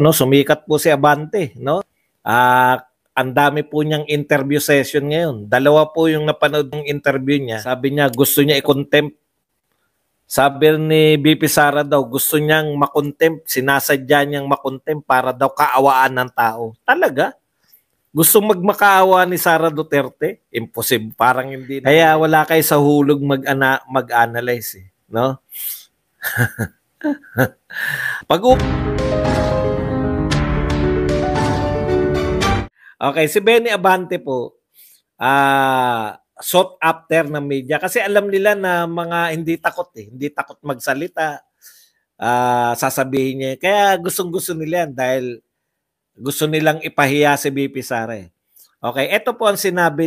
no, sumikat po si Abante, no? Ang dami po niyang interview session ngayon. Dalawa po yung napanood ng interview niya. Sabi niya gusto niya i-contempt. Sabi ni BP Sara daw gusto niyang makontempt, sinasadya niyang makontempt para daw kaawaan ng tao. Talaga? Gusto magmakaawa ni Sara Duterte? Imposible, parang hindi. Kaya wala kayo sa hulog mag-analyze, no? Okay, si Benny Abante po, sought after ng media kasi alam nila na mga hindi takot magsalita, sasabihin niya. Kaya gustong-gusto nila yan dahil gusto nilang ipahiya si BP Sara. Okay, ito po ang sinabi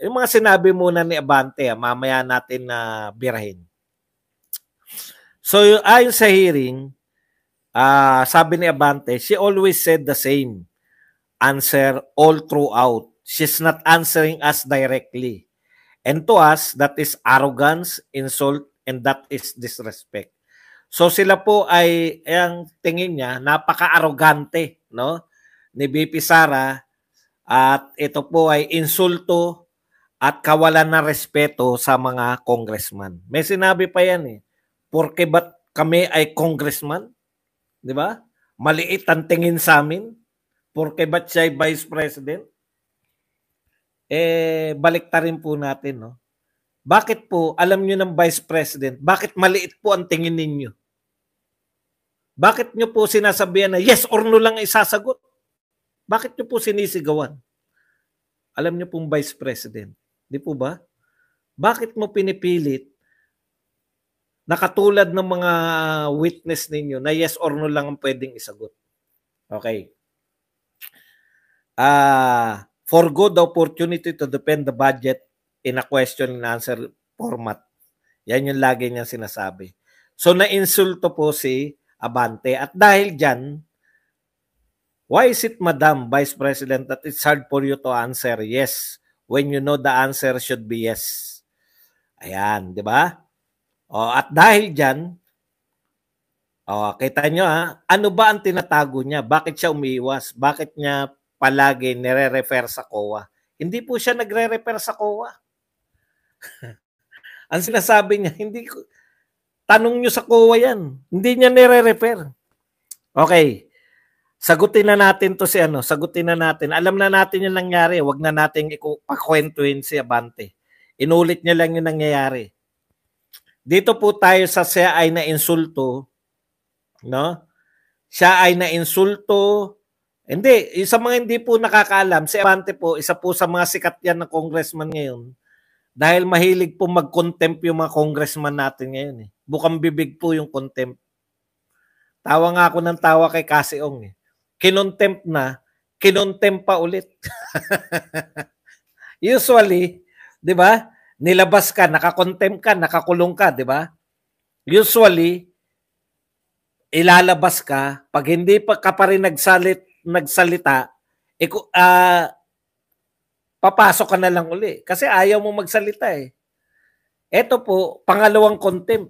yung mga sinabi muna ni Abante, mamaya natin na birahin. So ayon sa hearing, sabi ni Abante, she always said the same answer all throughout. She's not answering us directly. And to us, that is arrogance, insult, and that is disrespect. So sila po ay, ang tingin niya, napaka-arrogante, no, ni BP Sara, at ito po ay insulto at kawalan ng respeto sa mga congressman. May sinabi pa yan porke ba't kami ay congressman? Di ba? Maliit ang tingin sa amin. Porke ba't siya ay vice president? Baliktarin po natin, no? Bakit po, alam nyo ng vice president, bakit maliit po ang tingin ninyo? Bakit nyo po sinasabihan na yes or no lang isasagot? Bakit nyo po sinisigawan? Alam nyo pong vice president. Di po ba? Bakit mo pinipilit na katulad ng mga witness ninyo na yes or no lang ang pwedeng isagot? Okay. Forgo the opportunity to defend the budget in a question and answer format. Yan yung lagi niyang sinasabi. So na-insulto po si Abante. At dahil dyan, why is it, Madam Vice President, that it's hard for you to answer yes when you know the answer should be yes? Ayan, di ba? At dahil dyan, kita nyo ano ba ang tinatago niya? Bakit siya umiiwas? Bakit niya palagi nire-refer sa COA? Hindi po siya nagre-refer sa COA. Ang sinasabi niya, tanong nyo sa COA yan. Hindi niya nire-refer. Okay. Sagutin na natin to sagutin na natin. Alam na natin yung nangyari. Huwag na natin ipakwentuhin si Abante. Inulit niya lang yung nangyayari. Dito po tayo sa siya ay na-insulto. No? Siya ay na-insulto. Hindi. Sa mga hindi po nakakaalam, si Abante po, isa po sa mga sikat yan na congressman ngayon. Dahil mahilig po mag-contempt yung mga congressman natin ngayon. Bukang bibig po yung contempt. Tawa nga ako ng tawa kay Kasiong. Kinontempt na, kinontempt pa ulit. Usually, di ba? Nilabas ka, nakakontempt ka, nakakulong ka, di ba? Usually, ilalabas ka, pag hindi pa ka pa rin nagsalita, papasok ka na lang uli. Kasi ayaw mo magsalita Ito po, pangalawang contempt.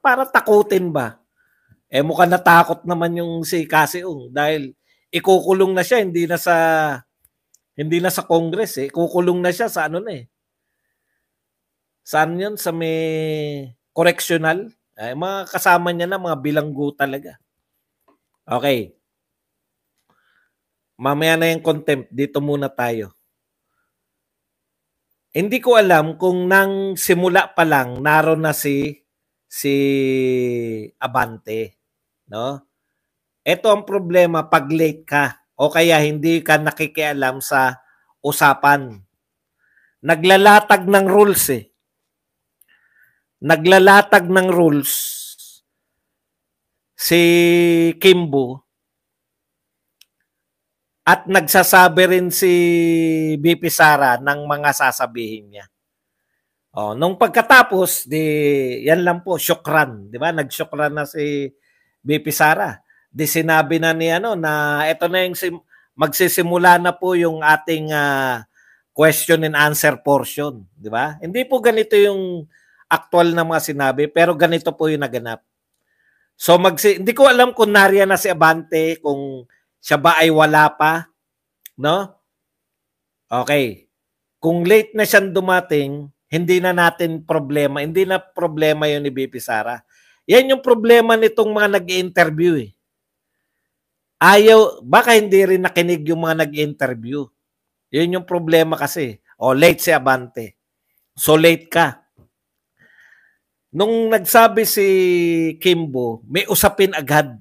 Para takutin ba? Mukhang natakot naman yung si Kasiong dahil ikukulong na siya, hindi na sa Congress ikukulong na siya sa Saan yun? Sa may correctional. Mga kasama niya na, mga bilanggo talaga. Okay. Mamaya na yung contempt. Dito muna tayo. Hindi ko alam kung nang simula pa lang naroon na si Abante, no? Ito ang problema pag late ka o kaya hindi ka nakikialam sa usapan. Naglalatag ng rules Naglalatag ng rules si Kimbo at nagsasabi rin si BP Sara ng mga sasabihin niya. Nung pagkatapos, yan lang po, syukran. Di ba? Nagsyukran na si BP Sara. Sinabi na ni na ito na yung magsisimula na po yung ating question and answer portion. Di ba? Hindi po ganito yung actual na mga sinabi, pero ganito po yung naganap. So hindi ko alam kung nariyan na si Abante, kung siya ba ay wala pa, no? Okay. Kung late na siyang dumating, hindi na natin problema. Hindi na problema 'yon ni BP Sara. Yan yung problema nitong mga nag-i-interview eh. Baka hindi rin nakinig yung mga nag-i-interview. Yun yung problema kasi. O, late si Abante. So, late ka. Nung nagsabi si Kimbo, may usapin agad.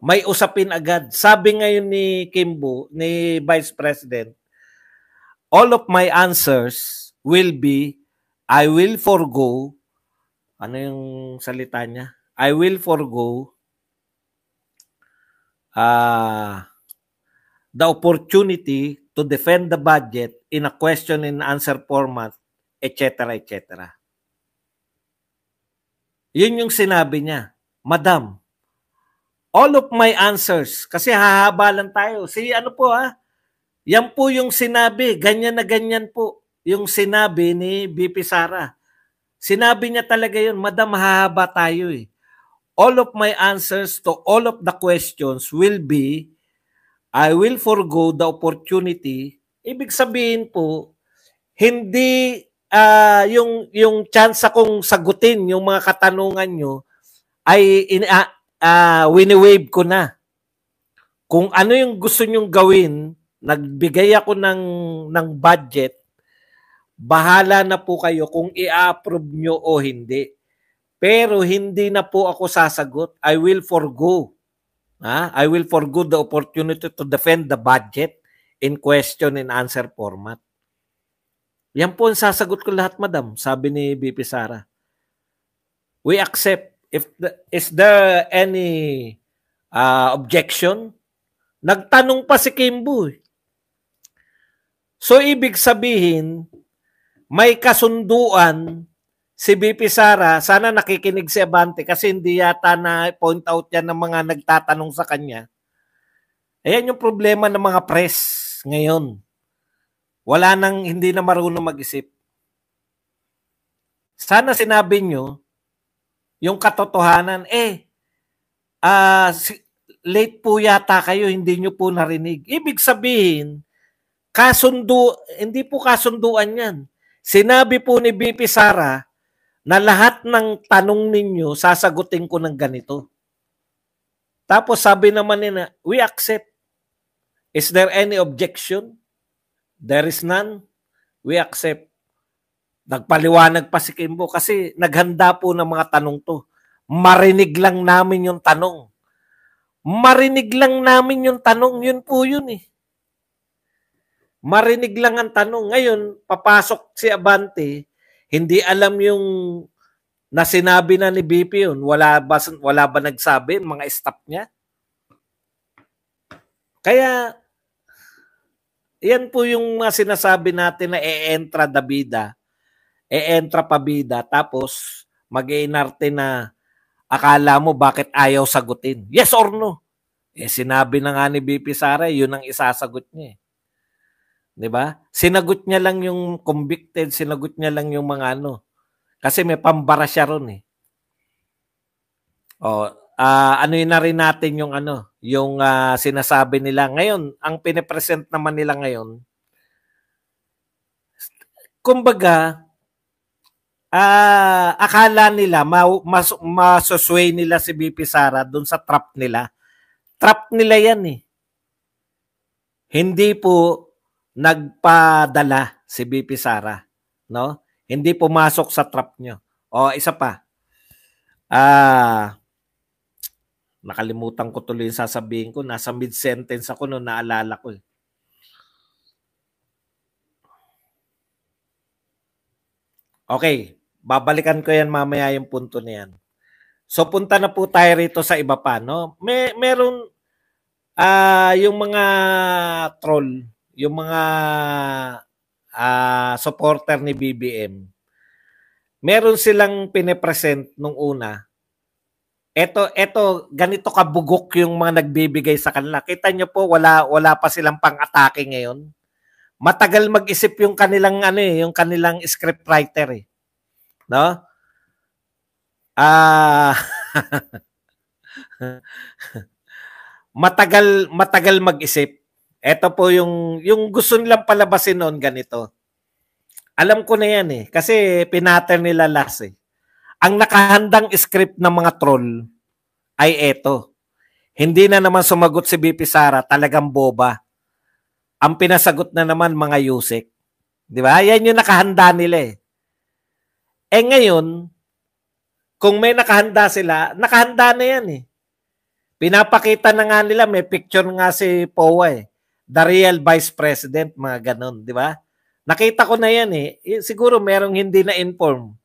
May usapin agad. Sabi ngayon ni Kimbo, ni Vice President, all of my answers will be, I will forgo, ano yung salita niya? I will forgo the opportunity to defend the budget in a question and answer format, etc., etc. Yun yung sinabi niya. Madam, all of my answers, kasi hahaba lang tayo. Ano po yan po yung sinabi, ganyan na ganyan po yung sinabi ni BP Sara. Sinabi niya talaga yun, Madam, hahaba tayo eh. All of my answers to all of the questions will be, I will forgo the opportunity. Ibig sabihin po, hindi yung chance akong sagutin yung mga katanungan nyo ay wini-wave ko na. Kung ano yung gusto nyong gawin, nagbigay ako ng budget, bahala na po kayo kung i-approve nyo o hindi. Pero hindi na po ako sasagot. I will forgo. I will forgo the opportunity to defend the budget in question and answer format. Yan po ang sasagot ko lahat, Madam, sabi ni BP Sara. We accept. Is there any objection? Nagtanong pa si Kimbo. So, ibig sabihin, may kasunduan si BP Sara. Sana nakikinig si Abante kasi hindi yata na point out yan ng mga nagtatanong sa kanya. Ayan yung problema ng mga press ngayon. Wala nang, hindi na marunong mag-isip. Sana sinabi nyo yung katotohanan, late po yata kayo, hindi nyo po narinig. Ibig sabihin, hindi po kasunduan yan. Sinabi po ni BP Sara na lahat ng tanong ninyo, sasagutin ko ng ganito. Tapos sabi naman nila, we accept. Is there any objection? There is none. We accept. Nagpaliwanag pa si Kimbo kasi naghanda po ng mga tanong to. Marinig lang namin yung tanong. Marinig lang namin yung tanong. Yun po yun eh. Marinig lang ang tanong. Ngayon, papasok si Abante, hindi alam yung na sinabi na ni BP yun. Wala ba nagsabi, mga staff niya? Kaya, yan po yung sinasabi natin na e-entra da bida, e-entra pa bida, tapos mag-iinarte na akala mo bakit ayaw sagutin. Yes or no? Sinabi na nga ni BP Sara, yun ang isasagot niya. Diba? Sinagot niya lang yung convicted, sinagot niya lang yung mga ano. Kasi may pambara siya ron eh. Ano yun na rin natin yung yung sinasabi nila. Ngayon, ang pinipresent naman nila ngayon, kumbaga, akala nila, masusway nila si BP Sara dun sa trap nila. Trap nila yan eh. Hindi po nagpadala si BP Sara. No? Hindi pumasok sa trap nyo. Isa pa. Nakalimutan ko tuloy yung sasabihin ko. Nasa mid-sentence ako noon, naalala ko eh. Okay, babalikan ko yan mamaya yung punto na yan. So punta na po tayo rito sa iba pa, no? Meron yung mga troll, yung mga supporter ni BBM. Meron silang pinipresent nung una. Eto, ganito kabugok yung mga nagbibigay sa kanila. Kita nyo po, wala pa silang pang-atake ngayon. Matagal mag-isip yung kanilang yung kanilang scriptwriter eh. No? matagal mag-isip. Ito po yung gusto nilang palabasin noon ganito. Alam ko na yan eh. Kasi pinattern nila last eh. Ang nakahandang script ng mga troll ay eto. Hindi na naman sumagot si BP Sara, talagang boba. Ang pinasagot na naman mga Yusek. Di ba? Yan yung nakahanda nila eh. Eh ngayon, kung may nakahanda sila, nakahanda na yan eh. Pinapakita na nga nila, may picture nga si Powa eh. The real Vice President, mga ganon, di ba? Nakita ko na yan eh. Siguro merong hindi na-inform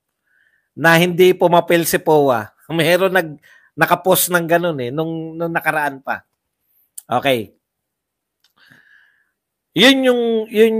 na hindi pumapil si Powa. Meron nakapost ng ganon eh, nung nakaraan pa. Okay. Yun yung